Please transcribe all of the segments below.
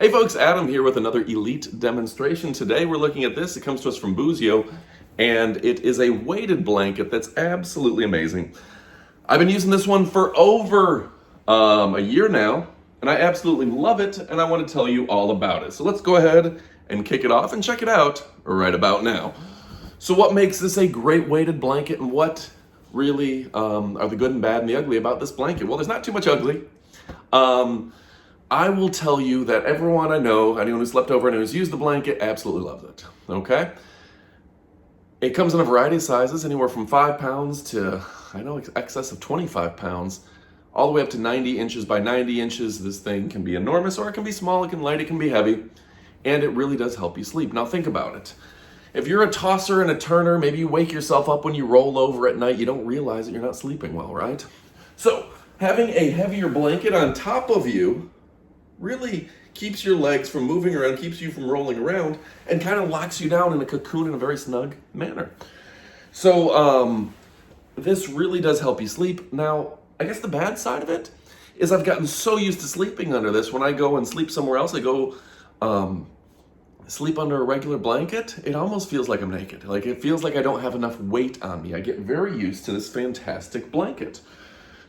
Hey folks, Adam here with another elite demonstration. Today we're looking at this. It comes to us from Boozio, and it is a weighted blanket that's absolutely amazing. I've been using this one for over a year now, and I absolutely love it, and I want to tell you all about it. So let's go ahead and kick it off and check it out right about now. So what makes this a great weighted blanket, and what really are the good and bad and the ugly about this blanket? Well, there's not too much ugly. I will tell you that everyone I know, anyone who's slept over and who's used the blanket, absolutely loves it, okay? It comes in a variety of sizes, anywhere from 5 pounds to, I know, excess of 25 pounds, all the way up to 90 inches by 90 inches. This thing can be enormous, or it can be small, it can light, it can be heavy, and it really does help you sleep. Now think about it. If you're a tosser and a turner, maybe you wake yourself up when you roll over at night, you don't realize that you're not sleeping well, right? So having a heavier blanket on top of you really keeps your legs from moving around, keeps you from rolling around, and kind of locks you down in a cocoon in a very snug manner. So this really does help you sleep. Now, I guess the bad side of it is I've gotten so used to sleeping under this. When I go and sleep somewhere else, I go sleep under a regular blanket, it almost feels like I'm naked. Like, it feels like I don't have enough weight on me. I get very used to this fantastic blanket.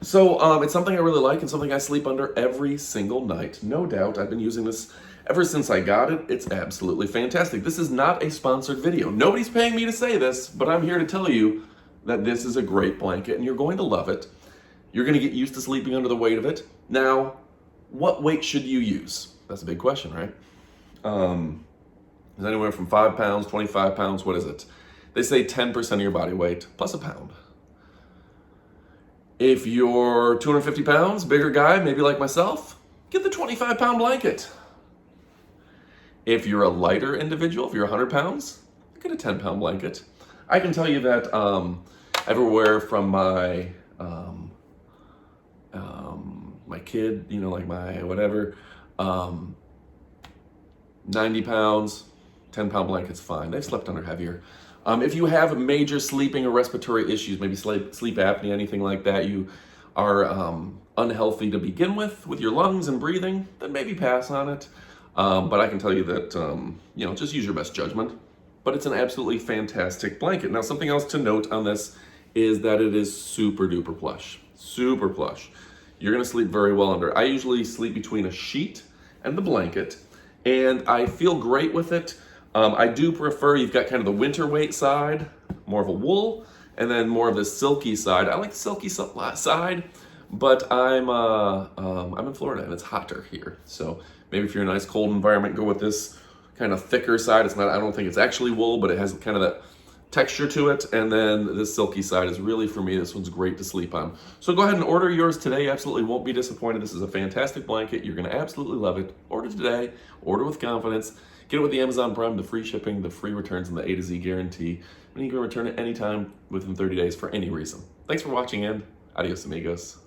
So it's something I really like and something I sleep under every single night. No doubt, I've been using this ever since I got it. It's absolutely fantastic. This is not a sponsored video. Nobody's paying me to say this, but I'm here to tell you that this is a great blanket and you're going to love it. You're going to get used to sleeping under the weight of it. Now, what weight should you use? That's a big question, right? It's anywhere from 5 pounds, 25 pounds, what is it? They say 10% of your body weight plus a pound. If you're 250 pounds, bigger guy, maybe like myself, get the 25-pound blanket. If you're a lighter individual, if you're 100 pounds, get a 10-pound blanket. I can tell you that everywhere from my my kid, you know, like my whatever, 90 pounds, 10-pound blanket's fine. They've slept under heavier. If you have major sleeping or respiratory issues, maybe sleep apnea, anything like that, you are unhealthy to begin with your lungs and breathing, then maybe pass on it. But I can tell you that, you know, just use your best judgment. But it's an absolutely fantastic blanket. Now, something else to note on this is that it is super duper plush. Super plush. You're going to sleep very well under. I usually sleep between a sheet and the blanket, and I feel great with it. I do prefer, you've got kind of the winter weight side, more of a wool, and then more of the silky side. I like the silky side, but I'm in Florida and it's hotter here. So maybe if you're in a nice cold environment, go with this kind of thicker side. It's not, I don't think it's actually wool, but it has kind of that texture to it. And then this silky side is really, for me, this one's great to sleep on. So go ahead and order yours today. You absolutely won't be disappointed. This is a fantastic blanket. You're going to absolutely love it. Order today. Order with confidence. Get it with the Amazon Prime, the free shipping, the free returns, and the A to Z guarantee. And you can return it anytime within 30 days for any reason. Thanks for watching, and adios amigos.